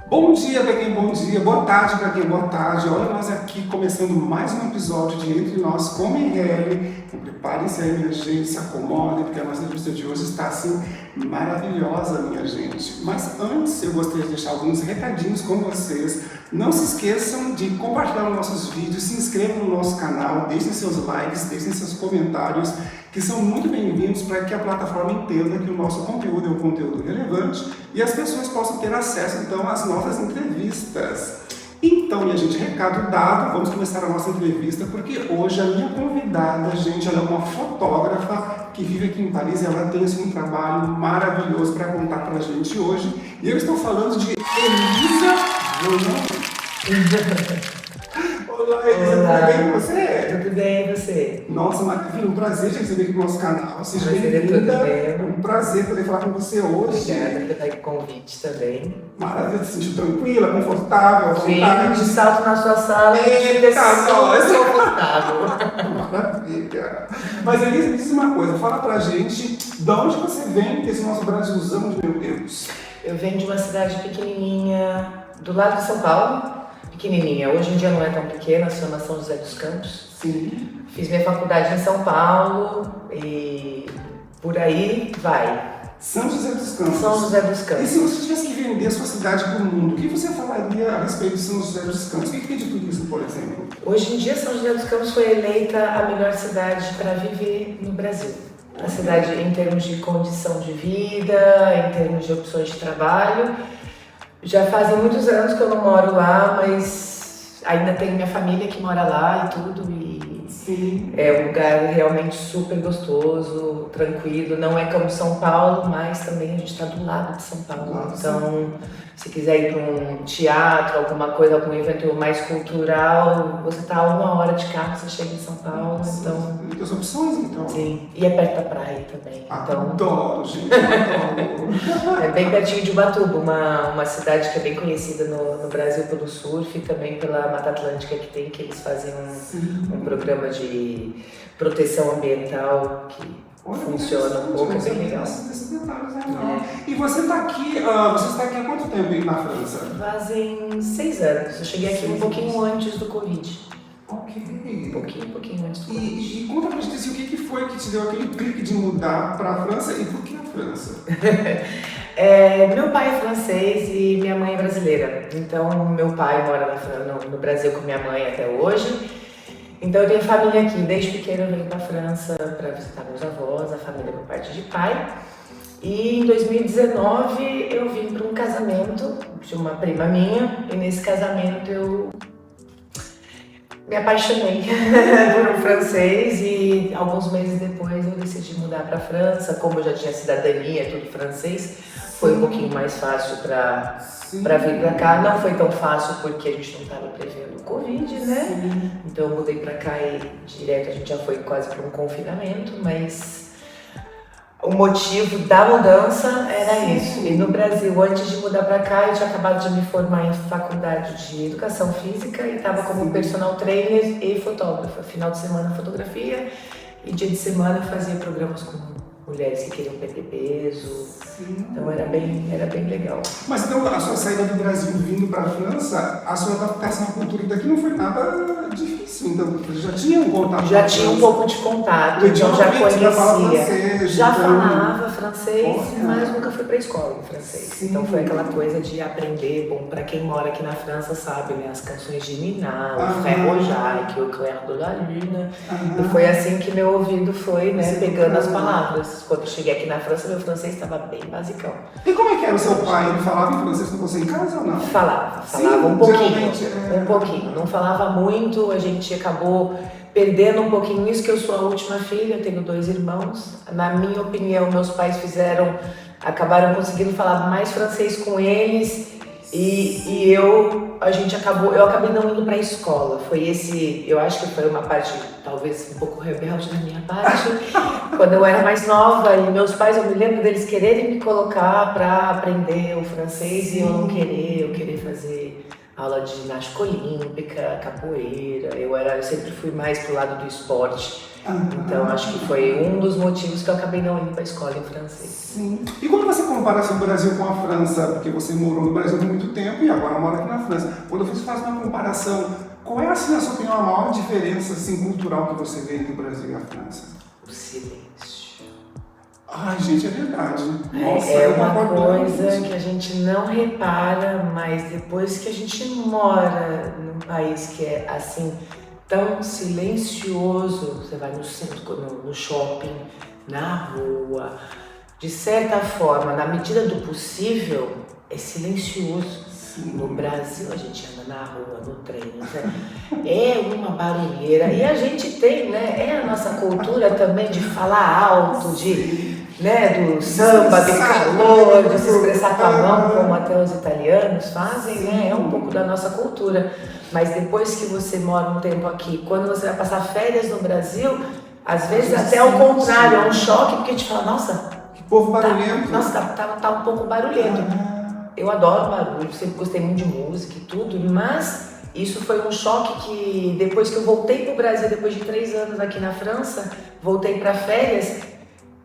Bom dia para quem bom dia, boa tarde para quem boa tarde. Olha nós aqui começando mais um episódio de Entre Nós com Mirelle. Preparem-se aí, minha gente, se acomodem, porque a nossa entrevista de hoje está assim maravilhosa, minha gente. Mas antes eu gostaria de deixar alguns recadinhos com vocês. Não se esqueçam de compartilhar os nossos vídeos, se inscrevam no nosso canal, deixem seus likes, deixem seus comentários, que são muito bem-vindos para que a plataforma entenda que o nosso conteúdo é um conteúdo relevante e as pessoas possam ter acesso, então, às nossas entrevistas. Então, minha gente, recado dado, vamos começar a nossa entrevista, porque hoje a minha convidada, gente, ela é uma fotógrafa que vive aqui em Paris e ela tem assim, um trabalho maravilhoso para contar para a gente hoje. E eu estou falando de Elisa Bonan. Olá, Elisa, Olá. tudo bem com você? Tudo bem, e você? Nossa, maravilha, um prazer te receber aqui no nosso canal. Seja Prazer é bem-vinda. todo meu. Um prazer poder falar com você hoje. Obrigada pelo convite também. Maravilha, se sentir tranquila, confortável, à Sim, vontade. de salto na sua sala, Eita, nós. confortável. Maravilha. Mas Elisa, me diz uma coisa, fala pra gente de onde você vem desse nosso Brasilzão de meu Deus. Eu venho de uma cidade pequenininha, do lado de São Paulo. Pequenininha, hoje em dia não é tão pequena, se chama São José dos Campos. Sim. Fiz minha faculdade em São Paulo e por aí vai. São José dos Campos. São José dos E Campos. se você tivesse que vender a sua cidade para o mundo, o que você falaria a respeito de São José dos Campos? O que tem de turismo, por exemplo? Hoje em dia, São José dos Campos foi eleita a melhor cidade para viver no Brasil. A cidade em termos de condição de vida, em termos de opções de trabalho. Já fazem muitos anos que eu não moro lá, mas ainda tenho minha família que mora lá e tudo. E Sim. é um lugar realmente super gostoso, tranquilo. Não é como São Paulo, mas também a gente está do lado de São Paulo. Nossa. Então, se quiser ir para um teatro, alguma coisa, algum evento mais cultural, você está a 1 hora de carro, você chega em São Paulo. Então, Muitas opções, então. sim. E é perto da praia também. Então, Adoro, gente, adoro. é bem pertinho de Ubatuba, uma cidade que é bem conhecida no Brasil pelo surf e também pela Mata Atlântica que tem, que eles fazem um programa de proteção ambiental que Olha, funciona um pouco, é bem legal. Desses detalhes, né? E você está aqui há quanto tempo aí na França? Fazem 6 anos. Eu cheguei aqui um pouquinho antes do Covid. Ok. Um pouquinho antes do Covid. E conta pra gente assim, o que foi que te deu aquele clique de mudar para a França e por que a França? Meu pai é francês e minha mãe é brasileira. Então, meu pai mora no Brasil com minha mãe até hoje. Então, eu tenho família aqui. Desde pequeno eu venho para a França para visitar meus avós, a família por parte de pai. E em 2019 eu vim para um casamento de uma prima minha. E nesse casamento eu me apaixonei por um francês e alguns meses depois eu decidi mudar para a França. Como eu já tinha cidadania, tudo francês, foi um pouquinho mais fácil para vir para cá. Não foi tão fácil porque a gente não estava prevendo o Covid, né? Sim. Então eu mudei para cá e direto a gente já foi quase para um confinamento, mas o motivo da mudança era isso. E no Brasil, antes de mudar para cá, eu tinha acabado de me formar em faculdade de educação física e estava como personal trainer e fotógrafa. Final de semana fotografia e dia de semana eu fazia programas com mulheres que queriam perder peso. Sim. Então era bem legal. Mas então a sua saída do Brasil vindo para a França, a sua adaptação à cultura daqui não foi nada difícil, então você já tinha um contato Já com a tinha um França? pouco de contato, Eu tinha então já uma amiga que falava conhecia. francês, Já então- falava francês, Olha. mas nunca fui pra escola em francês. Sim. Então foi aquela coisa de aprender. Bom, pra quem mora aqui na França sabe, né? As canções de Nina, o Ferro Jacques, o Clair de la Lune. E foi assim que meu ouvido foi, né? Sim. Pegando as palavras. Quando eu cheguei aqui na França, meu francês estava bem basicão. E como é que era o seu pai? Ele falava em francês com você em casa ou não? Falava Sim, um pouquinho, geralmente, um pouquinho. Não falava muito, a gente acabou perdendo um pouquinho isso, que eu sou a última filha, eu tenho 2 irmãos. Na minha opinião, meus pais acabaram conseguindo falar mais francês com eles e eu acabei não indo para a escola. Eu acho que foi uma parte, talvez um pouco rebelde da minha parte, quando eu era mais nova e meus pais, eu me lembro deles quererem me colocar para aprender o francês e eu não querer, eu querer fazer aula de ginástica olímpica, capoeira. Eu sempre fui mais pro lado do esporte. Então acho que foi um dos motivos que eu acabei não indo para a escola em francês. Sim. E quando você compara assim, o Brasil com a França, porque você morou no Brasil por muito tempo e agora mora aqui na França, quando você faz uma comparação, qual é, assim, na sua opinião, a maior diferença assim, cultural que você vê entre o Brasil e a França? O silêncio. Ai, gente, é verdade. Nossa, É uma coisa que a gente não repara, mas depois que a gente mora num país que é assim, tão silencioso, você vai no centro, no shopping, na rua, de certa forma, na medida do possível, é silencioso. No Brasil a gente anda na rua, no trem, é uma barulheira. E a gente tem, né? É a nossa cultura também de falar alto, do samba, do calor, de se expressar com a mão, como até os italianos fazem, né? É um pouco da nossa cultura. Mas depois que você mora um tempo aqui, quando você vai passar férias no Brasil, às vezes até ao contrário, é um choque, porque a gente fala, nossa, que povo barulhento. Tá um pouco barulhento. Eu adoro barulho, sempre gostei muito de música e tudo, mas isso foi um choque que depois que eu voltei para o Brasil, depois de 3 anos aqui na França, voltei para férias,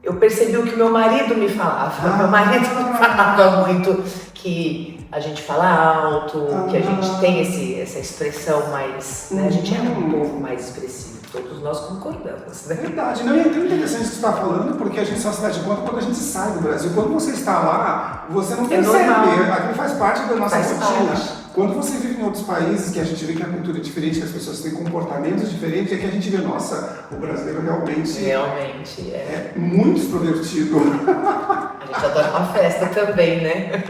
eu percebi o que meu marido me falava. Meu marido me falava muito que a gente fala alto, que a gente tem essa expressão mais, né? A gente é um povo mais expressivo. Todos nós concordamos, né? Verdade, não, e é tão interessante o que você está falando, porque a gente só se dá de conta quando a gente sai do Brasil. Quando você está lá, você não percebe, aquilo faz parte da nossa rotina. Quando você vive em outros países, que a gente vê que a cultura é diferente, que as pessoas têm comportamentos diferentes, é que a gente vê, nossa, o brasileiro realmente é muito extrovertido. A gente adora uma festa também, né?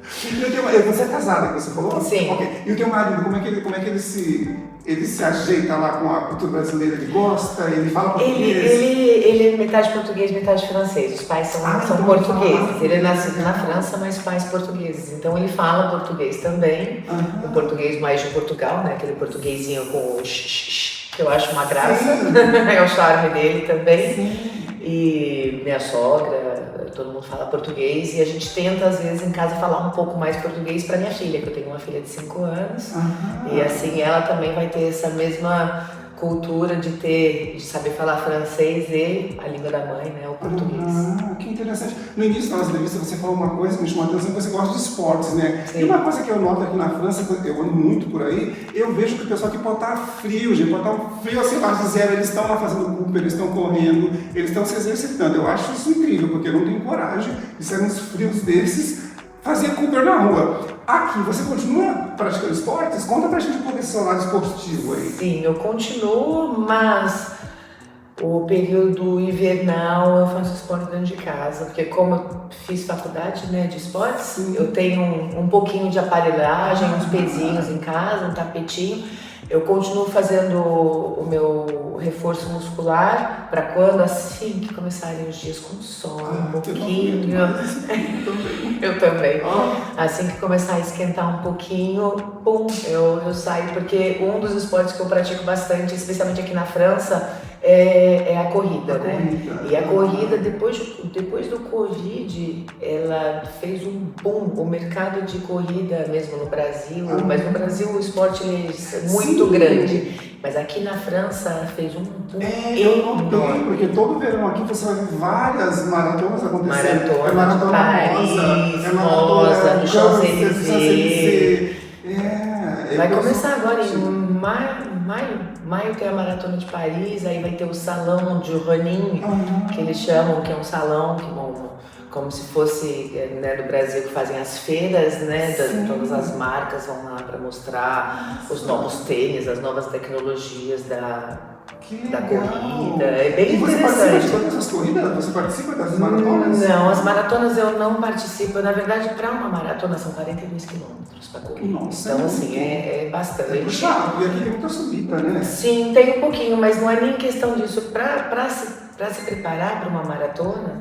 Você é casada, que você falou? Sim. Okay. E o teu marido, como é que ele se ajeita lá com a cultura brasileira? Ele gosta? Ele fala português? Ele é metade português, metade francês. Os pais são portugueses. Ele nasceu na França, mas pais portugueses. Então ele fala português também. O português mais de Portugal, né? Aquele portuguesinho com o que eu acho uma graça. É o charme dele também. Sim. E minha sogra, todo mundo fala português e a gente tenta às vezes em casa falar um pouco mais português para minha filha, que eu tenho uma filha de 5 anos. E assim ela também vai ter essa mesma cultura de saber falar francês e a língua da mãe, né, o português. Que interessante. No início da nossa entrevista você falou uma coisa que me chamou a atenção, que você gosta de esportes, né? Sim. E uma coisa que eu noto aqui na França, eu ando muito por aí, eu vejo que o pessoal aqui pode estar frio, gente, pode estar um frio assim, abaixo de zero, eles estão lá fazendo Cooper, eles estão correndo, eles estão se exercitando. Eu acho isso incrível, porque eu não tenho coragem de ser uns frios desses, fazer Cooper na rua. Aqui, você continua praticando esportes? Conta pra gente um pouco desse seu lado esportivo aí. Sim, eu continuo, mas o período invernal eu faço esporte dentro de casa, porque como eu fiz faculdade, né, de esportes, eu tenho um pouquinho de aparelhagem, uns pezinhos em casa, um tapetinho. Eu continuo fazendo o meu reforço muscular para quando assim que começarem os dias com sol, um pouquinho. Eu também. Assim que começar a esquentar um pouquinho, pum, eu saio, porque um dos esportes que eu pratico bastante, especialmente aqui na França, é a corrida, né? E a corrida, depois do Covid, ela fez um boom, o mercado de corrida mesmo no Brasil, mas no Brasil o esporte é muito grande, mas aqui na França fez um boom enorme. Porque todo verão aqui você vai ver várias maratonas acontecendo. Maratona Paris, Mosa, no Champs-Élysées. Vai começar agora em maio tem a Maratona de Paris, aí vai ter o Salão de Running, que eles chamam, que é um salão que como se fosse, né, do Brasil, que fazem as feiras, né, todas as marcas vão lá para mostrar os novos tênis, as novas tecnologias da corrida. É bem interessante. Você participa dessas corridas? Você participa dessas maratonas? Não, as maratonas eu não participo. Na verdade, para uma maratona são 42 quilômetros para correr. Nossa, então, assim, é bastante. É puxado, e aqui tem muita subida, né? Sim, tem um pouquinho, mas não é nem questão disso. Para se preparar para uma maratona,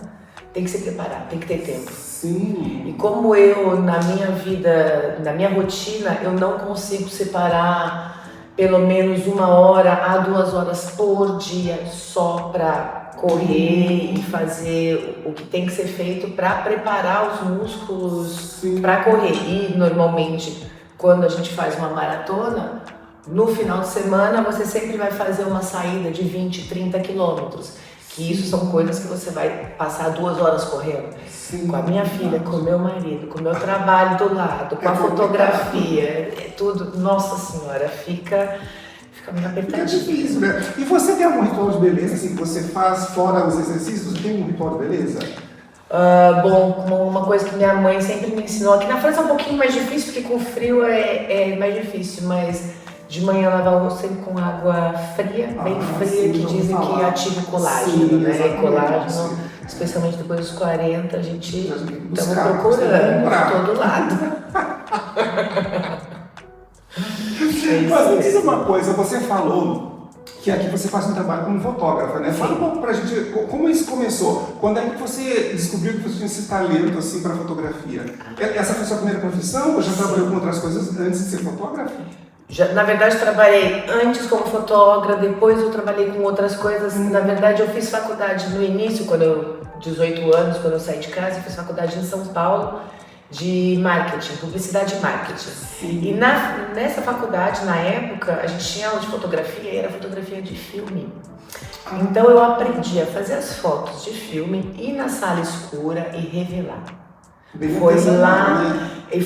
tem que se preparar, tem que ter tempo. Sim. E como eu, na minha vida, na minha rotina, eu não consigo separar pelo menos 1 hora a 2 horas por dia só para correr e fazer o que tem que ser feito para preparar os músculos para correr. E normalmente quando a gente faz uma maratona, no final de semana você sempre vai fazer uma saída de 20, 30 quilômetros. Que isso são coisas que você vai passar 2 horas correndo. Sim, com a minha filha, com o meu marido, com o meu trabalho do lado, com a fotografia, é tudo. Nossa Senhora, fica meio apertadinho. Fica difícil, né? E você tem algum ritual de beleza assim, que você faz fora os exercícios? Você tem um ritual de beleza? Bom, uma coisa que minha mãe sempre me ensinou, aqui na França é um pouquinho mais difícil, porque com frio é mais difícil, mas de manhã lavar o rosto sempre com água fria, bem fria, sim, que dizem que ativa o colágeno, sim, né? Colágeno, sim. Especialmente depois dos 40, a gente estamos buscar, procurando de todo lado. Mas me diz uma coisa, você falou que aqui você faz um trabalho como fotógrafa, né? Fala um pouco pra gente como isso começou. Quando é que você descobriu que você tinha esse talento assim para fotografia? Essa foi a sua primeira profissão ou já trabalhou com outras coisas antes de ser fotógrafa? Na verdade, trabalhei antes como fotógrafa, depois eu trabalhei com outras coisas. Na verdade, eu fiz faculdade no início, 18 anos, quando eu saí de casa, eu fiz faculdade em São Paulo de marketing, publicidade e marketing. Sim. E nessa faculdade, na época, a gente tinha aula de fotografia e era fotografia de filme. Então eu aprendi a fazer as fotos de filme, ir na sala escura e revelar.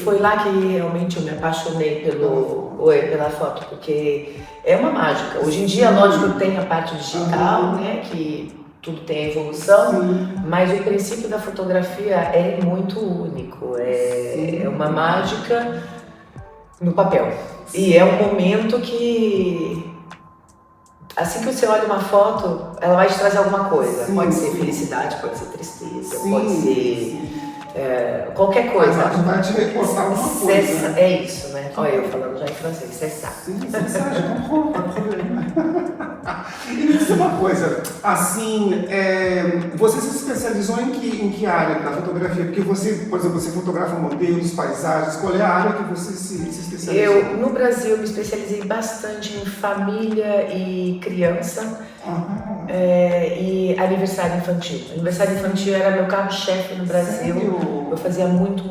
Foi lá que realmente eu me apaixonei pela foto, porque é uma mágica. Hoje em dia, lógico, tem a parte digital, né, que tudo tem evolução, mas o princípio da fotografia é muito único. É uma mágica no papel. E é um momento que, assim que você olha uma foto, ela vai te trazer alguma coisa. Pode ser felicidade, pode ser tristeza, pode ser qualquer coisa. Vai te reforçar alguma coisa. Né? É isso, né? Olha, eu falando já em francês, cessar. Sim, cessar, já não. E me diz uma coisa, assim, você se especializou em que área da fotografia? Porque você, por exemplo, você fotografa modelos, paisagens, qual é a área que você se especializou? No Brasil, me especializei bastante em família e criança. E aniversário infantil. Aniversário infantil era meu carro-chefe no Brasil. Sério? Eu fazia muito.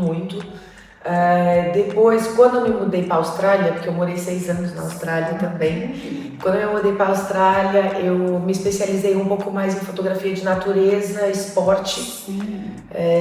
Depois, quando eu me mudei para a Austrália, porque eu morei 6 anos na Austrália também, quando eu me mudei para a Austrália, eu me especializei um pouco mais em fotografia de natureza, esporte.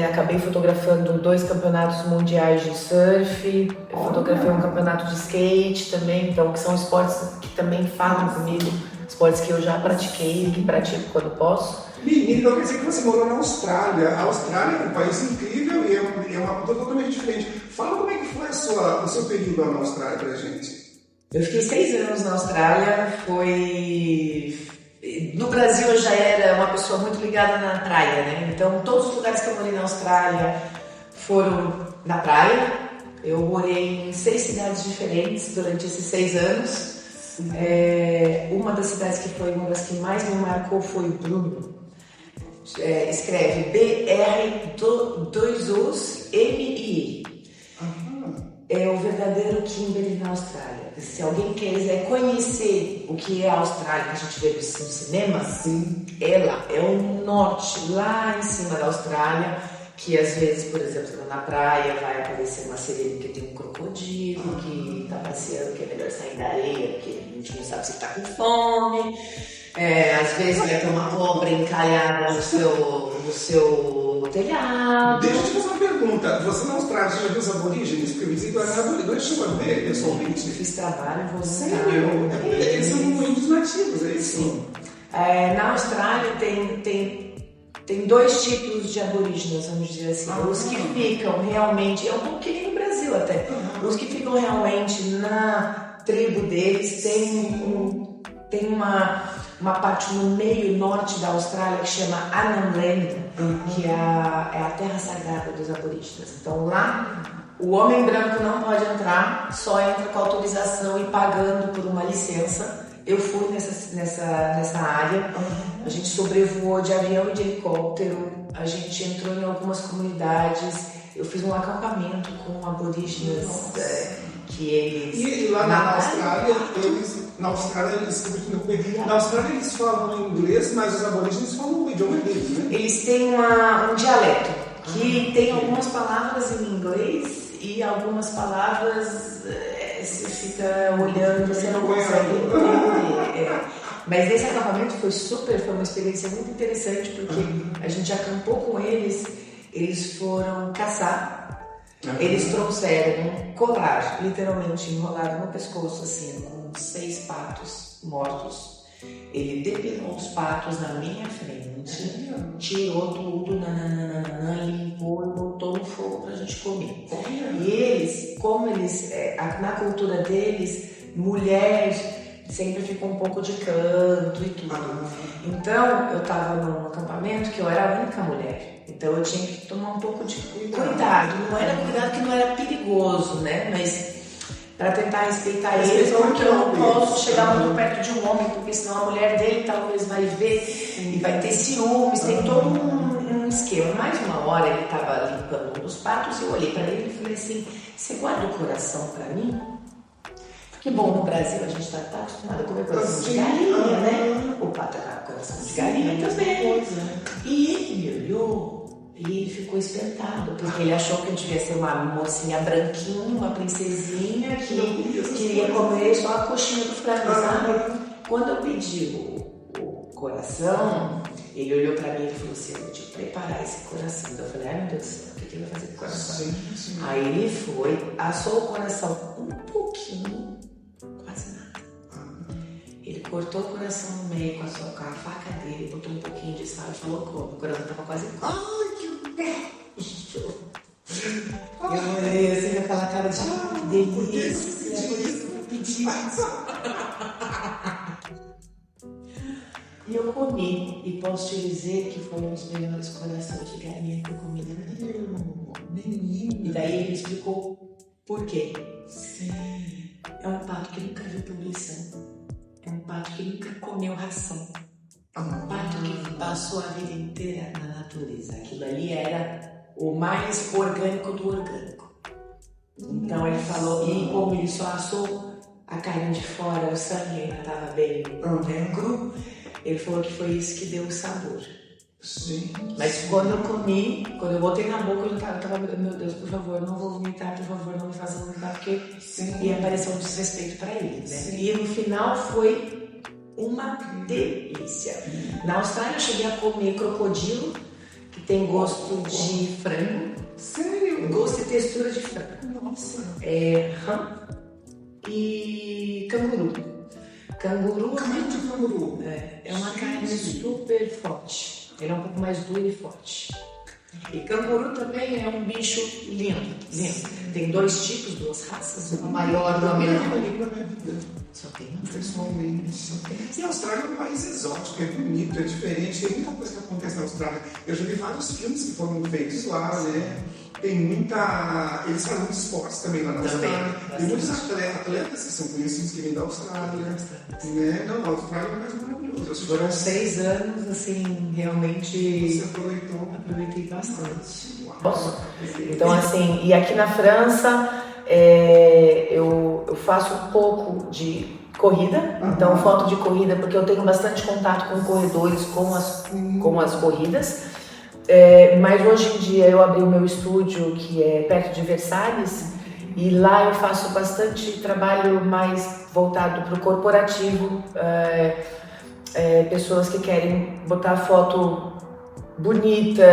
Acabei fotografando 2 campeonatos mundiais de surf, fotografei um campeonato de skate também, então que são esportes que também falam comigo, esportes que eu já pratiquei e que pratico quando posso. Menina, então quer dizer que você morou na Austrália. A Austrália é um país incrível e é uma cultura totalmente diferente. Fala como é que foi o seu período lá na Austrália pra gente. Eu fiquei 6 anos na Austrália, No Brasil eu já era uma pessoa muito ligada na praia, né? Então todos os lugares que eu morei na Austrália foram na praia. Eu morei em 6 cidades diferentes durante esses 6 anos. Uma das cidades que foi uma das que mais me marcou foi Bruno. Escreve BR2OSMI. É o verdadeiro Kimberley na Austrália. Se alguém quiser conhecer o que é a Austrália, que a gente vê no cinema, é lá. É o norte, lá em cima da Austrália, que às vezes, por exemplo, na praia vai aparecer uma sereia que tem um crocodilo, que tá passeando, que é melhor sair da areia, porque a gente não sabe se tá com fome. Às vezes vai ter uma cobra encalhada no seu telhado. Deixa eu te fazer uma pergunta. Você na Austrália já viu os aborígenes? Porque eu visito as aborígenes, chegou a ver pessoalmente. Fiz trabalho voluntário. Sério? Eles são índios nativos, é isso? Sim. Na Austrália tem 2 tipos de aborígenes, vamos dizer assim. Os que ficam realmente, é um pouco que nem no Brasil até, os que ficam realmente na tribo deles tem uma parte no meio norte da Austrália que chama Arnhem Land, que é a terra sagrada dos aborígenes. Então lá o homem branco não pode entrar, só entra com autorização e pagando por uma licença. Eu fui nessa área, a gente sobrevoou de avião e de helicóptero, a gente entrou em algumas comunidades, eu fiz um acampamento com aborígenes que eles... E lá na Austrália, eles falam inglês, mas os aborígenes falam o idioma deles, né? Eles têm um dialeto, que tem algumas palavras em inglês e algumas palavras você fica olhando, você não consegue entender. Mas esse acampamento foi uma experiência muito interessante, porque a gente acampou com eles foram caçar. Eles trouxeram um colar, literalmente enrolado no pescoço, assim, com 6 patos mortos. Ele depilou os patos na minha frente, tirou tudo, limpou e botou no fogo pra gente comer. E eles, na cultura deles, mulher sempre fica um pouco de canto e tudo. Então, eu tava num acampamento que eu era a única mulher. Então eu tinha que tomar um pouco de cuidado. Não era cuidado que não era perigoso, né? Mas para tentar respeitar eles, porque eu não posso chegar muito perto de um homem, porque senão a mulher dele talvez vai ver e vai ter ciúmes. Tem todo um esquema. Mais uma hora ele estava limpando um dos patos e eu olhei para ele e falei assim: você guarda o coração para mim? Que bom, no Brasil a gente tá acostumado a comer coração de galinha, né? O pato era coração de galinha também. E ele me olhou e ele ficou espantado, porque ele achou que eu devia ser uma mocinha branquinha, uma princesinha que ia comer só a coxinha do frango, sabe? Quando eu pedi o coração, ele olhou pra mim e falou assim: eu vou te preparar esse coração. Eu falei: ai meu Deus do céu, o que ele vai fazer com o coração? Sim. Aí ele foi, assou o coração um pouquinho, quase nada. Ele cortou o coração no meio com a faca dele, botou um pouquinho de sal e falou: como? O coração tava quase cru. Ai, que bicho! Eu olhei assim com aquela cara de delícia. Por isso eu pedi. E eu comi, e posso te dizer que foi um dos melhores corações de galinha que eu comi na minha vida. E daí ele me explicou por quê. Sim. É um pato que nunca viu poluição. É um pato que nunca comeu ração. É um pato que passou a vida inteira na natureza. Aquilo ali era o mais orgânico do orgânico. Então ele falou, e como ele só assou a carne de fora, o sangue ainda estava bem cru, ele falou que foi isso que deu o sabor. Sim. Mas quando eu comi, quando eu botei na boca, eu tava, meu Deus, por favor, não vou vomitar, por favor, não me faça vomitar, porque ia parecer um desrespeito para ele, né? Sim. E no final foi uma delícia. Na Austrália eu cheguei a comer crocodilo, que tem gosto de frango. Sério? Gosto e textura de frango. Nossa. E canguru. Canguru é uma carne super forte. Ele é um pouco mais duro e forte. E canguru também é um bicho lindo. Tem 2 tipos, 2 raças, uma maior e uma menor. Só tem uma pessoalmente. E a Austrália é um país exótico, é bonito, é diferente. Tem muita coisa que acontece na Austrália. Eu já vi vários filmes que foram feitos lá, né? Tem muita... Eles fazem muitos esportes também lá na Austrália. Tem muitos atletas que são conhecidos que vêm da Austrália. Né? Não, a Austrália é um país maravilhoso. Foram 6 anos, assim, realmente... Você aproveitou? Aproveitei bastante. Posso? Então, assim, e aqui na França, eu faço um pouco de corrida. Então, foto de corrida, porque eu tenho bastante contato com corredores, com as corridas. Mas hoje em dia eu abri o meu estúdio, que é perto de Versalhes, e lá eu faço bastante trabalho mais voltado para o corporativo, pessoas que querem botar foto bonita,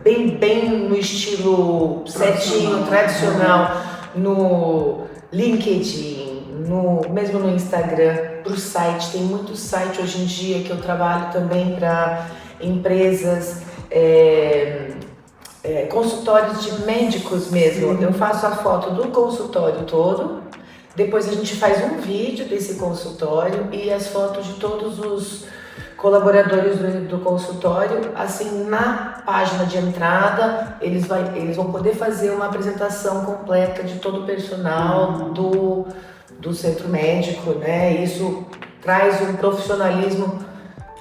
bem no estilo certinho, tradicional, no LinkedIn, mesmo no Instagram, para o site. Tem muito site hoje em dia que eu trabalho também para empresas, consultórios de médicos mesmo. Eu faço a foto do consultório todo, depois a gente faz um vídeo desse consultório e as fotos de todos os colaboradores do consultório. Assim, na página de entrada, eles vão poder fazer uma apresentação completa de todo o personal do centro médico, né? Isso traz um profissionalismo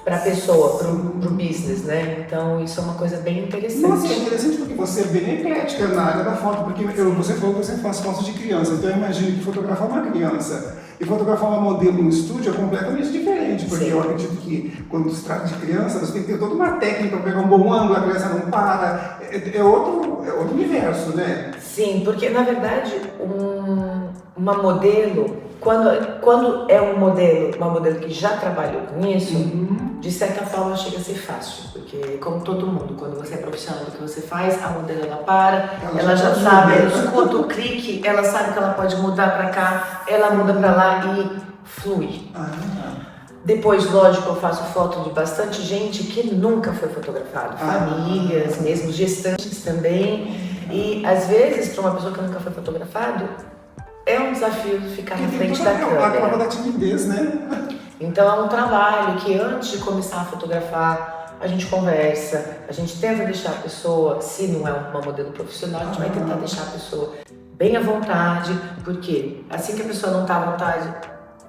para a pessoa, para o business, né? Então isso é uma coisa bem interessante. Nossa, é interessante porque você é bem eclética na área da foto, porque você falou que você faz fotos de criança, então eu imagino que fotografar uma criança e fotografar uma modelo no estúdio é completamente diferente, porque eu acredito que quando se trata de criança, você tem que ter toda uma técnica para pegar um bom ângulo, a criança não para, é outro universo, né? Sim, porque na verdade uma modelo, quando é uma modelo que já trabalhou com isso, de certa forma chega a ser fácil, porque como todo mundo, quando você é profissional do que você faz, a modelo ela para, ela já sabe, ela escuta o clique, ela sabe que ela pode mudar para cá, ela muda para lá e flui. Depois, lógico, eu faço foto de bastante gente que nunca foi fotografado, famílias, mesmo gestantes também. E às vezes, para uma pessoa que nunca foi fotografado, é um desafio ficar na frente da câmera. A prova da timidez, né? Então é um trabalho que antes de começar a fotografar, a gente conversa, a gente tenta deixar a pessoa, se não é uma modelo profissional, a gente vai tentar deixar a pessoa bem à vontade, porque assim que a pessoa não está à vontade,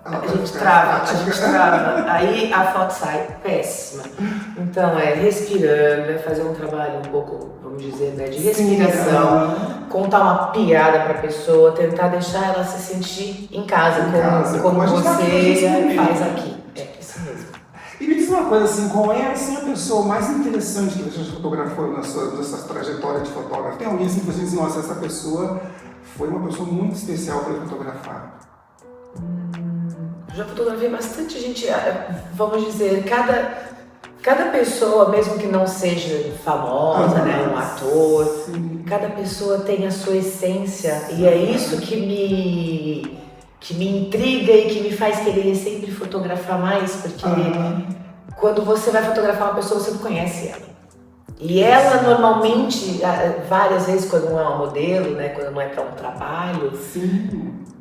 a gente trava, aí a foto sai péssima. Então é respirando, é fazer um trabalho um pouco, vamos dizer, né, de respiração, contar uma piada para a pessoa, tentar deixar ela se sentir em casa, como você faz aqui. É isso mesmo. E me diz uma coisa assim, qual é assim, a pessoa mais interessante que você já fotografou nessa trajetória de fotógrafo? Tem alguém assim que você diz, nossa, essa pessoa foi uma pessoa muito especial para fotografar? Já fotografei bastante gente, vamos dizer, cada pessoa, mesmo que não seja famosa, né, um ator, cada pessoa tem a sua essência e é isso que me intriga e que me faz querer sempre fotografar mais, porque quando você vai fotografar uma pessoa, você não conhece ela. E ela normalmente, várias vezes quando não é uma modelo, né, quando não é para um trabalho,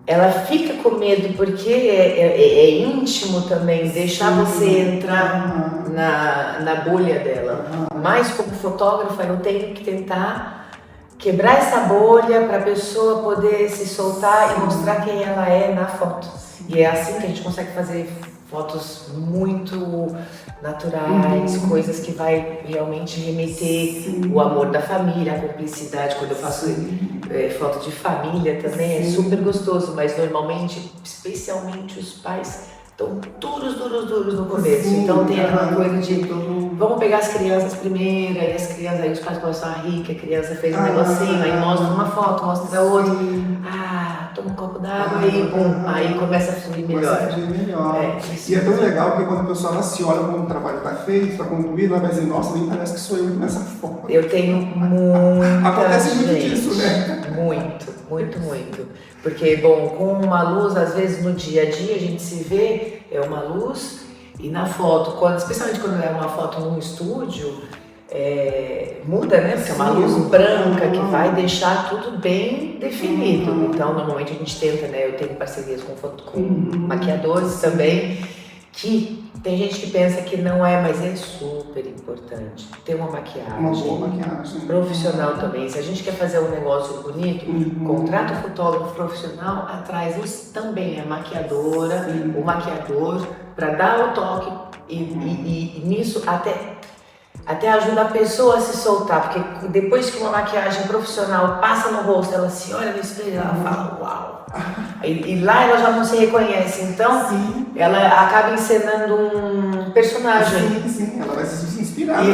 ela fica com medo porque é íntimo também, deixar você entrar na bolha dela. Mas como fotógrafa eu tenho que tentar quebrar essa bolha para a pessoa poder se soltar e mostrar quem ela é na foto. E é assim que a gente consegue fazer fotos muito naturais, coisas que vai realmente remeter o amor da família, a cumplicidade. Quando eu faço foto de família também é super gostoso, mas normalmente, especialmente os pais, estão duros no começo. Então tem aquela coisa de vamos pegar as crianças primeiro, aí as crianças, aí os pais começam a rir que a criança fez um negocinho, aí mostra uma foto, mostra outra, toma um copo d'água e bum, aí começa a fluir melhor. E é tão legal porque quando a pessoa ela se olha como o trabalho está feito, está concluído, ela vai dizer, nossa, nem parece que sou eu nessa foto. Eu tenho muita Acontece muito disso, né? Muito. Porque, bom, com uma luz, às vezes no dia a dia a gente se vê, é uma luz, e na foto, especialmente quando é uma foto num estúdio, muda, né? Porque é uma luz branca que vai deixar tudo bem definido. Então, normalmente a gente tenta, né? Eu tenho parcerias com maquiadores também, que tem gente que pensa que não é, mas é super importante ter uma maquiagem. Uma boa maquiagem. Profissional também. Se a gente quer fazer um negócio bonito, contrata um fotógrafo profissional, atrás também a maquiadora, o maquiador, para dar o toque e nisso até ajuda a pessoa a se soltar, porque depois que uma maquiagem profissional passa no rosto, ela se olha no espelho e ela fala, uau! E lá ela já não se reconhece, então ela acaba encenando um personagem. Sim, ela vai se inspirar. E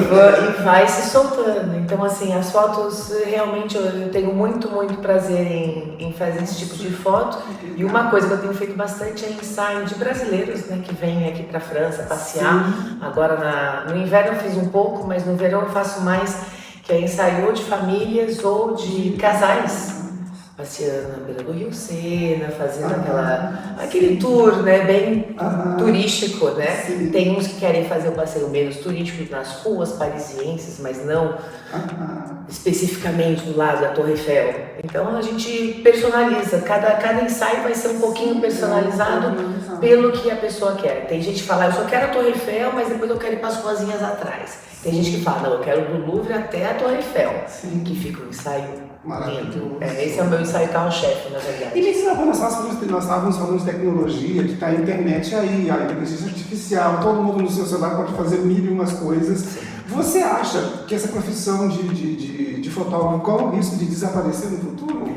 vai se soltando. Então, assim, as fotos, realmente eu tenho muito prazer em fazer esse tipo de foto. E uma coisa que eu tenho feito bastante é ensaio de brasileiros, né, que vêm aqui pra França passear. Agora no inverno eu fiz um pouco, mas no verão eu faço mais, que é ensaio ou de famílias ou de casais. Passeando na beira do Rio Sena, fazendo aquele tour, né, bem turístico, né? Tem uns que querem fazer um passeio menos turístico nas ruas parisienses, mas não especificamente do lado da Torre Eiffel. Então a gente personaliza, cada ensaio vai ser um pouquinho personalizado pelo que a pessoa quer. Tem gente que fala, eu só quero a Torre Eiffel, mas depois eu quero ir para as ruazinhas atrás. Tem gente que fala, não, eu quero do Louvre até a Torre Eiffel, que fica um ensaio lindo. Esse é o meu ensaio carro-chefe, na verdade. E nesse nós estávamos falando de tecnologia, que está a internet aí, a inteligência artificial, todo mundo no seu celular pode fazer mil e umas coisas. Você acha que essa profissão de fotógrafo corre o risco de desaparecer no futuro?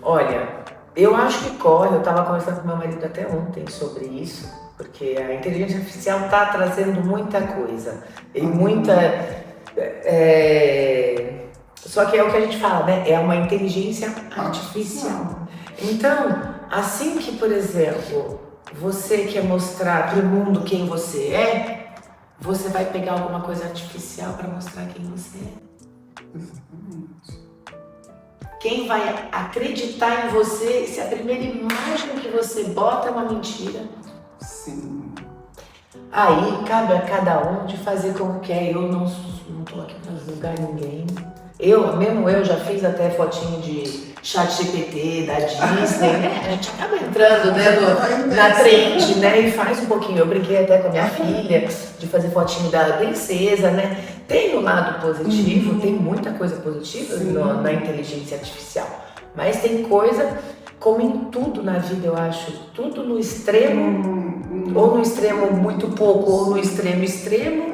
Olha, eu acho que corre. Eu estava conversando com meu marido até ontem sobre isso, porque a inteligência artificial está trazendo muita coisa e muita Só que é o que a gente fala, né? É uma inteligência artificial. Então, assim que, por exemplo, você quer mostrar para o mundo quem você é, você vai pegar alguma coisa artificial para mostrar quem você é. Exatamente. Quem vai acreditar em você se a primeira imagem que você bota é uma mentira? Sim. Aí cabe a cada um de fazer como quer. Eu não tô aqui para julgar ninguém. Eu já fiz até fotinho de ChatGPT, da Disney, né? A gente acaba entrando, né, na trend, né? E faz um pouquinho. Eu brinquei até com a minha filha de fazer fotinho da princesa, né? Tem um lado positivo, tem muita coisa positiva na inteligência artificial. Mas tem coisa, como em tudo na vida, eu acho, tudo no extremo, ou no extremo muito pouco, ou no extremo extremo.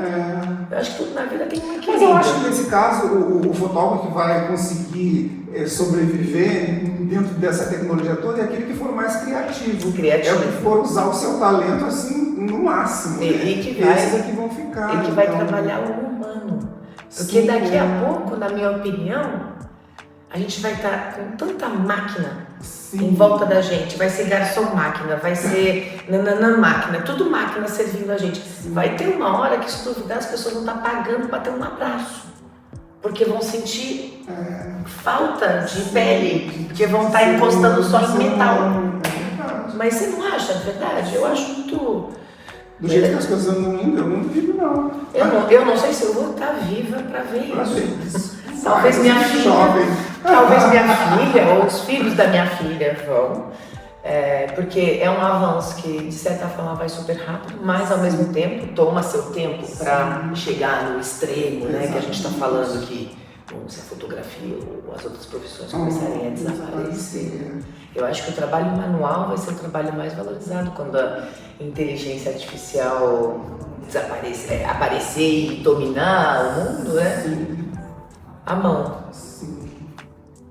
Eu acho que tudo na vida tem um equilíbrio. Mas eu acho que nesse caso, o fotógrafo que vai conseguir sobreviver dentro dessa tecnologia toda é aquele que for mais criativo. É o que for usar o seu talento assim no máximo. E que vai, esses aqui vão ficar. E que vai trabalhar o humano. Porque daqui a pouco, na minha opinião, a gente vai estar com tanta máquina em volta da gente. Vai ser garçom máquina, vai ser nananã máquina, tudo máquina servindo a gente. Vai ter uma hora que, se duvidar, as pessoas vão estar pagando para ter um abraço. Porque vão sentir falta de pele, porque vão estar encostando só em metal. Mas você não acha verdade? Eu acho muito... Do jeito que as coisas andam indo, eu não duvido, não. Eu não sei se eu vou estar viva para ver isso. Talvez minha filha, ou os filhos da minha filha vão, porque é um avanço que, de certa forma, vai super rápido, mas, ao mesmo tempo, toma seu tempo para chegar no extremo, né, que a gente está falando que, se a fotografia ou as outras profissões começarem a desaparecer. Eu acho que o trabalho manual vai ser o trabalho mais valorizado quando a inteligência artificial aparecer e dominar o mundo, né? A mão. Sim.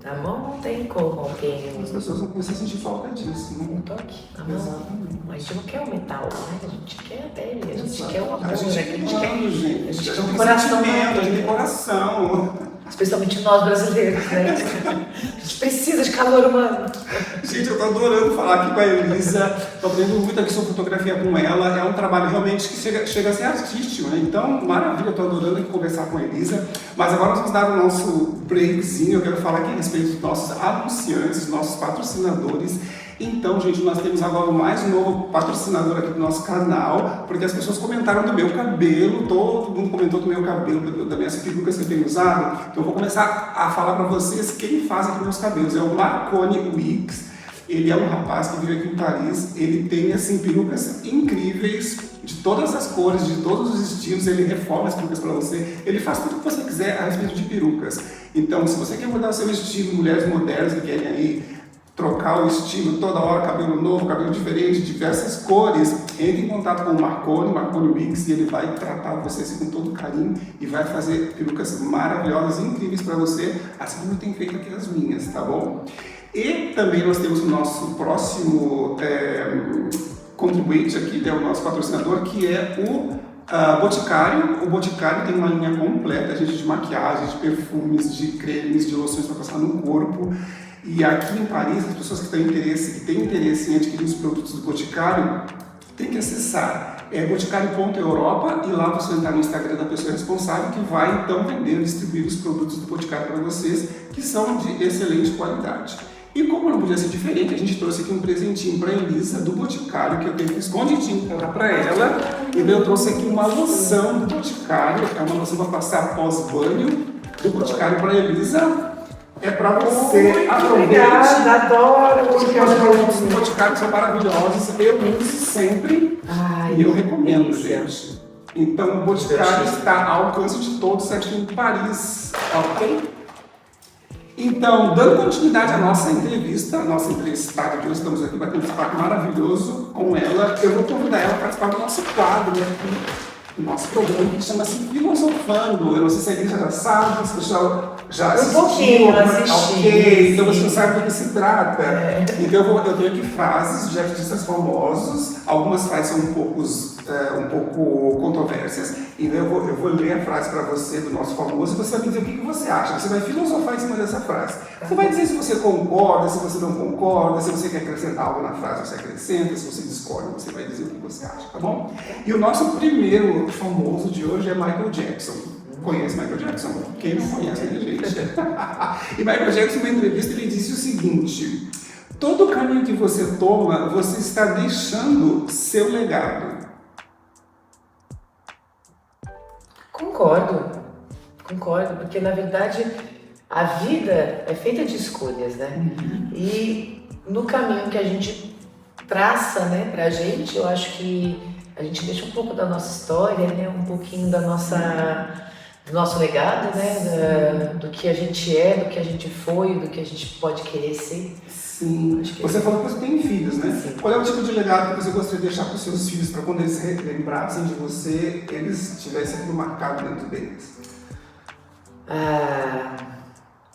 A mão não tem como alguém... As pessoas vão começar a sentir falta disso, né? Um toque. A mão. Exatamente. A gente não quer o metal, né? A gente quer a pele, a gente Exato. quer o amor, a gente quer a gente tem quer um coração. sentimento, a gente tem coração. Especialmente nós brasileiros, né? A gente precisa de calor humano. Gente, eu tô adorando falar aqui com a Elisa, tô aprendendo muito aqui sobre fotografia com ela, é um trabalho realmente que chega a ser artístico, né? Então, maravilha, eu tô adorando aqui conversar com a Elisa, mas agora nós vamos dar o nosso breakzinho, eu quero falar aqui a respeito dos nossos anunciantes, nossos patrocinadores. Então, gente, nós temos agora mais um novo patrocinador aqui do nosso canal, porque as pessoas comentaram do meu cabelo, todo mundo comentou do meu cabelo, das minhas perucas que eu tenho usado. Então, eu vou começar a falar para vocês quem faz aqui meus cabelos. É o Marconi Wigs. Ele é um rapaz que vive aqui em Paris. Ele tem, assim, perucas incríveis, de todas as cores, de todos os estilos. Ele reforma as perucas para você. Ele faz tudo o que você quiser a respeito de perucas. Então, se você quer mudar o seu estilo, mulheres modernas que querem aí trocar o estilo toda hora, cabelo novo, cabelo diferente, diversas cores, entre em contato com o Marconi Wigs, e ele vai tratar você assim, com todo carinho e vai fazer perucas maravilhosas, incríveis para você, assim como eu tenho feito aqui as minhas, tá bom? E também nós temos o nosso próximo contribuinte aqui, né, o nosso patrocinador, que é o Boticário. O Boticário tem uma linha completa, gente, de maquiagem, de perfumes, de cremes, de loções para passar no corpo. E aqui em Paris, as pessoas que têm interesse em adquirir os produtos do Boticário, tem que acessar boticário.europa, e lá você vai entrar no Instagram da pessoa responsável, que vai então vender e distribuir os produtos do Boticário para vocês, que são de excelente qualidade. E como não podia ser diferente, a gente trouxe aqui um presentinho para a Elisa do Boticário, que eu tenho escondidinho para ela. E eu trouxe aqui uma loção do Boticário, é uma loção para passar pós-banho do Boticário para a Elisa. É para você aproveitar. Obrigada, adoro. Os produtos do Boticário são maravilhosos, eu uso sempre. E eu recomendo, gente. Então, o Boticário está ao alcance de todos aqui em Paris, ok? Então, dando continuidade à nossa entrevista, a nossa entrevistada de hoje, estamos aqui batendo esse papo maravilhoso com ela. Eu vou convidar ela a participar do nosso quadro aqui, do nosso programa, que chama-se Filosofando. Eu não sei se a Elisa já sabe, se já Já Um pouquinho, assisti. Ok, então você não sabe do que se trata. Então eu tenho aqui frases de artistas famosos, algumas frases são um pouco controversas, então eu vou ler a frase para você do nosso famoso e você vai me dizer o que você acha. Você vai filosofar em cima dessa frase. Você vai dizer se você concorda, se você não concorda, se você quer acrescentar algo na frase, você acrescenta, se você discorda, você vai dizer o que você acha, tá bom? E o nosso primeiro famoso de hoje é Michael Jackson. Conhece Michael Jackson? Quem não conhece, né, gente? E Michael Jackson, numa entrevista, ele disse o seguinte: todo caminho que você toma, você está deixando seu legado. Concordo, porque na verdade a vida é feita de escolhas, né? E no caminho que a gente traça, né, pra gente, eu acho que a gente deixa um pouco da nossa história, né, um pouquinho do nosso legado, né, do que a gente é, do que a gente foi, do que a gente pode querer ser. Sim. Você falou que você tem filhos, né? Sim. Qual é o tipo de legado que você gostaria de deixar para os seus filhos, para quando eles se lembrassem de você, eles tivessem aquilo marcado dentro deles?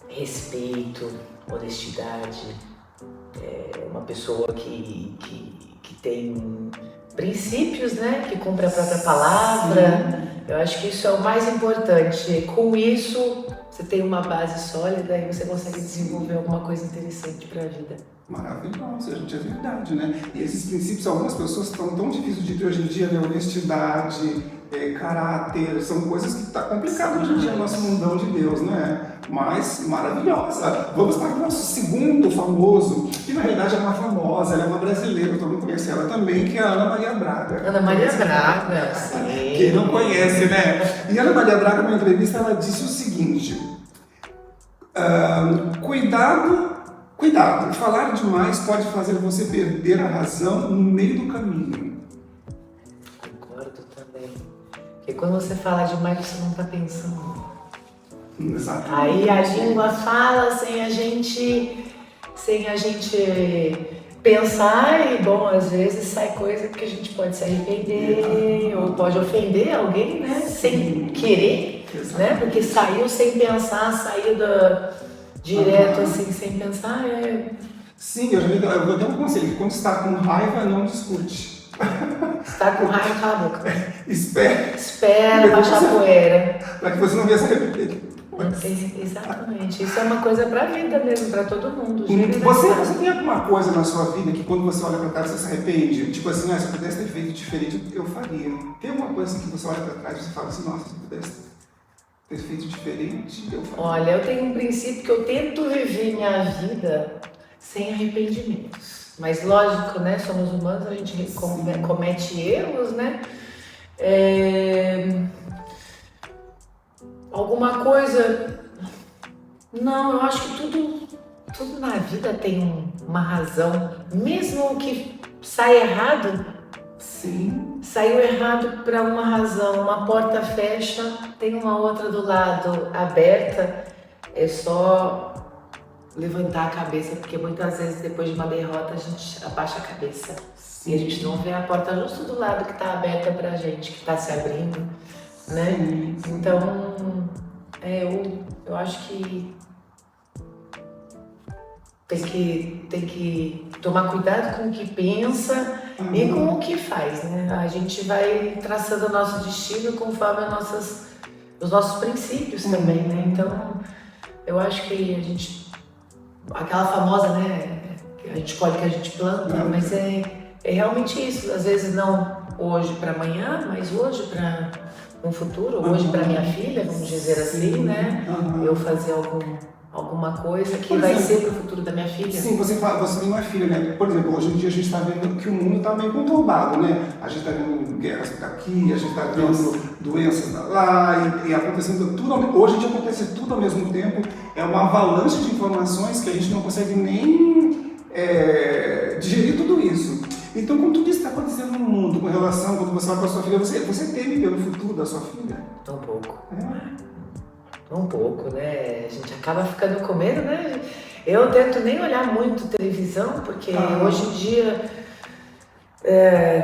Respeito, honestidade, uma pessoa que tem princípios, né? Que cumpre a própria palavra. Sim. Eu acho que isso é o mais importante. Com isso, você tem uma base sólida e você consegue desenvolver alguma coisa interessante para a vida. Maravilhoso, gente, é verdade, né? E esses princípios, algumas pessoas estão tão difíceis de ter hoje em dia, né? Honestidade, caráter, são coisas que tá complicado hoje em dia no nosso mundão de Deus, né? Mas maravilhosa. Vamos para o nosso segundo famoso, que na realidade é uma famosa, ela é uma brasileira, todo mundo conhece ela também, que é a Ana Maria Braga. Ana Maria Braga, sim. Quem não conhece, né? E a Ana Maria Braga, numa entrevista, ela disse o seguinte: Cuidado, falar demais pode fazer você perder a razão no meio do caminho. Concordo também. Porque quando você fala demais, você não está pensando. Exatamente. Aí a língua fala sem a gente pensar e, bom, às vezes sai coisa que a gente pode se arrepender ou pode ofender alguém, né? Sem querer, né? Porque saiu sem pensar, saiu direto assim, sem pensar. Sim, eu vou dar um conselho: quando está com raiva, não discute. Está com raiva, cala a boca. Espera baixar a poeira. Para que você não venha se arrepender. Exatamente, isso é uma coisa pra vida mesmo, pra todo mundo. Você tem alguma coisa na sua vida que quando você olha pra trás você se arrepende? Tipo assim, se eu pudesse ter feito diferente, eu faria. Tem alguma coisa assim que você olha pra trás e você fala assim, nossa, se eu pudesse ter feito diferente, eu faria? Olha, eu tenho um princípio que eu tento viver minha vida sem arrependimentos. Mas lógico, né, somos humanos, a gente comete erros, né? Alguma coisa... Não, eu acho que tudo na vida tem uma razão. Mesmo que saia errado, sim, saiu errado por uma razão. Uma porta fecha, tem uma outra do lado aberta. É só levantar a cabeça, porque muitas vezes depois de uma derrota a gente abaixa a cabeça. Sim. E a gente não vê a porta justo do lado que está aberta pra gente, que está se abrindo. Né? Sim. Então, eu acho que tem que tomar cuidado com o que pensa e com o que faz, né? A gente vai traçando o nosso destino conforme os nossos princípios também, né? Então, eu acho que aquela famosa, né? A gente colhe o que a gente planta, mas é realmente isso. Às vezes não hoje para amanhã, mas hoje para um futuro, hoje para minha filha, vamos dizer assim, né? Eu fazer alguma coisa que vai ser para o futuro da minha filha. Sim, você tem uma filha, né? Por exemplo, hoje em dia a gente está vendo que o mundo está meio conturbado, né? A gente está vendo guerras aqui, a gente está vendo doenças lá e acontecendo tudo. Hoje em dia acontece tudo ao mesmo tempo. É uma avalanche de informações que a gente não consegue nem digerir tudo isso. Então, com tudo isso que está acontecendo no mundo, com relação, quando você vai para a sua filha, você teme pelo futuro da sua filha? Um pouco. Um pouco, né? A gente acaba ficando com medo, né? Eu tento nem olhar muito televisão, porque hoje em dia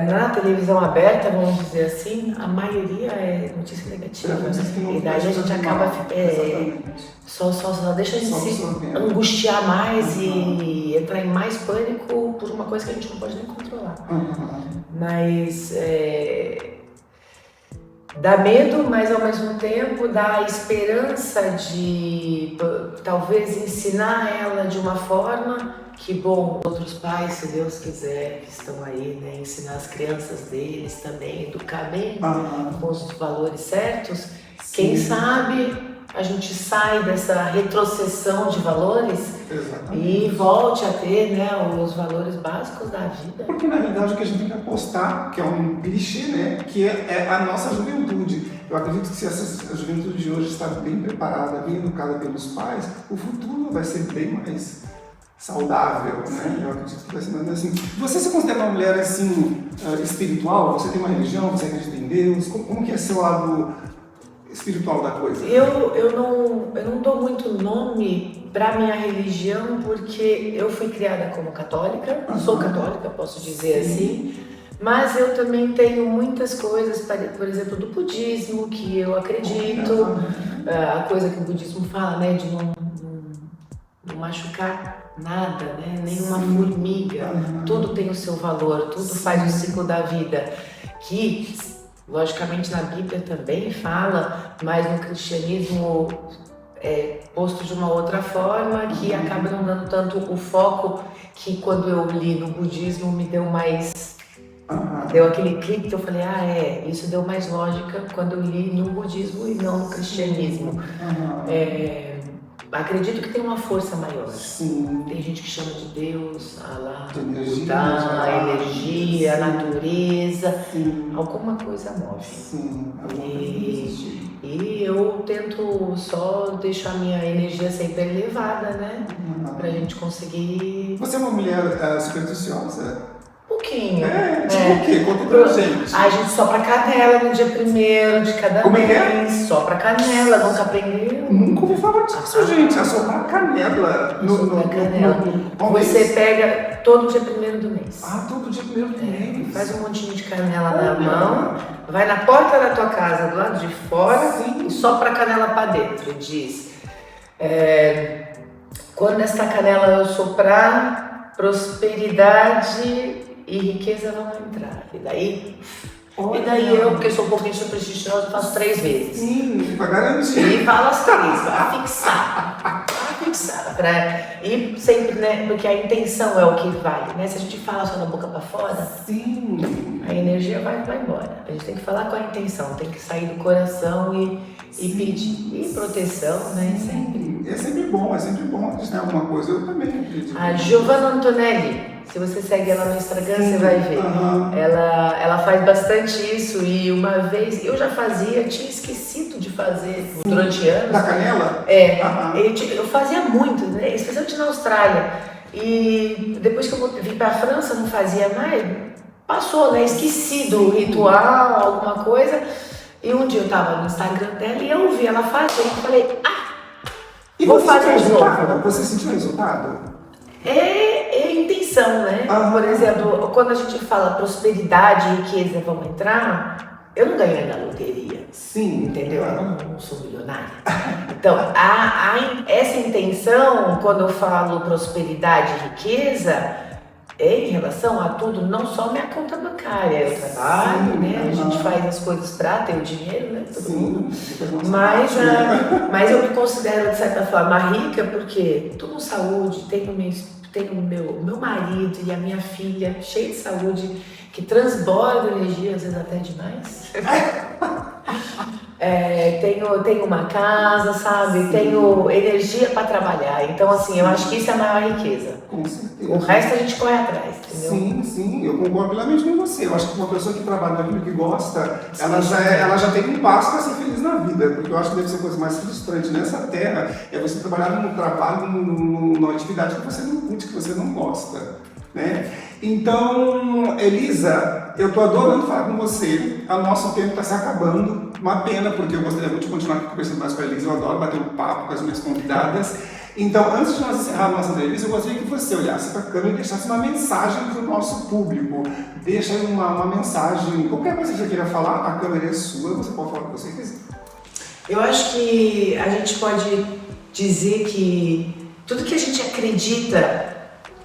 Na televisão aberta, vamos dizer assim, a maioria é notícia negativa. E daí a gente acaba só deixa a gente se angustiar mais e entrar em mais pânico por uma coisa que a gente não pode nem controlar. Mas dá medo, mas ao mesmo tempo dá a esperança de talvez ensinar ela de uma forma que, bom, outros pais, se Deus quiser, que estão aí, né, ensinar as crianças deles também, educar bem, com os valores certos. Quem sabe a gente sai dessa retrocessão de valores e volte a ter, né, os valores básicos da vida. Porque na realidade o que a gente tem que apostar, que é um clichê, né, que é a nossa juventude. Eu acredito que se essa juventude de hoje está bem preparada, bem educada pelos pais, o futuro vai ser bem mais saudável, né? Eu acredito que vai ser mais assim. Você se considera uma mulher assim espiritual? Você tem uma religião? Você acredita em Deus? Como que é seu lado espiritual da coisa? Eu não dou muito nome para minha religião porque eu fui criada como católica, sou católica, posso dizer assim, mas eu também tenho muitas coisas, por exemplo, do budismo, que eu acredito, a coisa que o budismo fala, né, de não machucar nada, né, nenhuma formiga, tudo tem o seu valor, tudo faz o ciclo da vida, que logicamente na Bíblia também fala, mas no cristianismo é posto de uma outra forma, que acaba não dando tanto o foco que quando eu li no budismo me deu mais... Deu aquele clique que eu falei, isso deu mais lógica quando eu li no budismo e não no cristianismo. Acredito que tem uma força maior. Sim. Tem gente que chama de Deus, Allah, a energia, a natureza, alguma coisa move. E eu tento só deixar a minha energia sempre elevada, né? Pra gente conseguir... Você é uma mulher supersticiosa? Pouquinho. O quê? Conta pra gente. A gente sopra canela no dia 1º de cada mês. Sopra canela, nunca aprendeu? Nunca ouvi falar disso, gente. A soprar canela. Você pega todo dia 1º do mês. Todo dia 1º do mês. Faz um montinho de canela na mão, vai na porta da tua casa, do lado de fora, e sopra a canela pra dentro. Diz, quando esta canela eu soprar, prosperidade e riqueza vão entrar. E daí eu, porque sou um pouquinho supersticiosa, faço 3 vezes. Sim, pra garantir. E falo as 3, pra fixar. E sempre, né? Porque a intenção é o que vale, né? Se a gente fala só da boca pra fora, a energia vai embora. A gente tem que falar com a intenção, tem que sair do coração e pedir. E proteção, né? Sempre. É sempre bom. Se tem alguma coisa, eu também acredito. A Giovanna Antonelli, se você segue ela no Instagram, você vai ver. Ela faz bastante isso e uma vez eu já fazia, tinha esquecido de fazer durante anos. Da canela? Eu fazia muito, né? Especialmente na Austrália. E depois que eu vim pra França, não fazia mais. Passou, né? Esqueci do ritual, alguma coisa. E um dia eu tava no Instagram dela e eu vi ela fazer. Eu falei, vou fazer de novo. Você sentiu resultado? É intenção, né? Por exemplo, quando a gente fala prosperidade e riqueza vão entrar, eu não ganhei na loteria. Sim. Entendeu? Eu não sou milionária. Então, essa intenção, quando eu falo prosperidade e riqueza, é em relação a tudo, não só minha conta bancária. Eu trabalho, né? A gente faz as coisas pra ter o dinheiro, né? Todo mundo. Mas eu me considero, de certa forma, rica porque estou com saúde, tenho meu marido e a minha filha cheia de saúde, que transborda energia, às vezes até demais. Tenho uma casa, sabe? Tenho energia para trabalhar. Então, assim, eu acho que isso é a maior riqueza. Com certeza. O resto a gente corre atrás, entendeu? Sim, eu concordo plenamente com você. Eu acho que uma pessoa que trabalha naquilo que gosta, ela já tem um passo para ser feliz na vida. Porque eu acho que deve ser a coisa mais frustrante nessa terra é você trabalhar num trabalho, numa atividade que você não curte, que você não gosta, né? Então, Elisa, eu tô adorando falar com você. O nosso tempo está se acabando. Uma pena, porque eu gostaria muito de continuar aqui conversando mais com a Elisa. Eu adoro bater um papo com as minhas convidadas. Então, antes de nós encerrar a nossa entrevista, eu gostaria que você olhasse para a câmera e deixasse uma mensagem para o nosso público. Deixa aí uma mensagem, qualquer coisa que você queira falar, a câmera é sua, você pode falar o que você quiser. Eu acho que a gente pode dizer que tudo que a gente acredita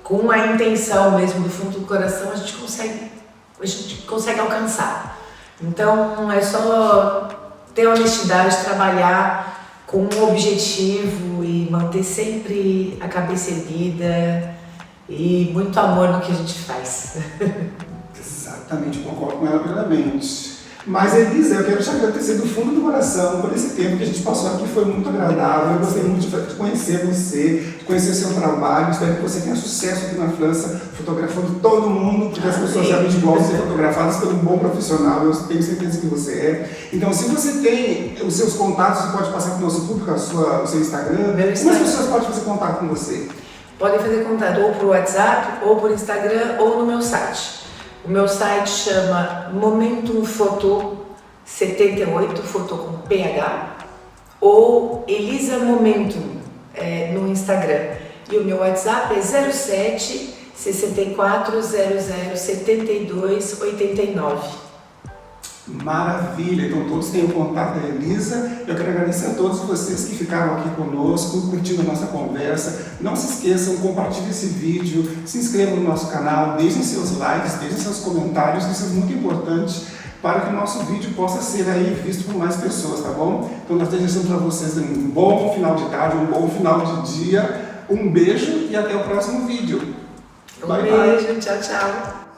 com a intenção mesmo do fundo do coração, a gente consegue alcançar. Então é só ter honestidade, trabalhar com um objetivo e manter sempre a cabeça erguida e muito amor no que a gente faz. Exatamente, concordo com ela plenamente. Mas, Elisa, eu quero te agradecer do fundo do coração por esse tempo que a gente passou aqui, foi muito agradável. Eu gostei muito de conhecer você, de conhecer o seu trabalho. Espero que você tenha sucesso aqui na França, fotografando todo mundo, porque as pessoas realmente gostam de ser fotografadas por um bom profissional. Eu tenho certeza que você é. Então, se você tem os seus contatos, você pode passar para o nosso público o seu Instagram. Como as pessoas podem fazer contato com você? Podem fazer contato ou por WhatsApp, ou por Instagram, ou no meu site. O meu site chama Momentum Photo 78, foto com PH, ou Elisa Momentum no Instagram. E o meu WhatsApp é 07 64 00 72 89. Maravilha! Então todos têm o contato da Elisa. Eu quero agradecer a todos vocês que ficaram aqui conosco, curtindo a nossa conversa. Não se esqueçam, compartilhem esse vídeo, se inscrevam no nosso canal, deixem seus likes, deixem seus comentários, isso é muito importante para que o nosso vídeo possa ser aí visto por mais pessoas, tá bom? Então nós desejamos para vocês um bom final de tarde, um bom final de dia, um beijo e até o próximo vídeo. Um beijo, tchau, tchau!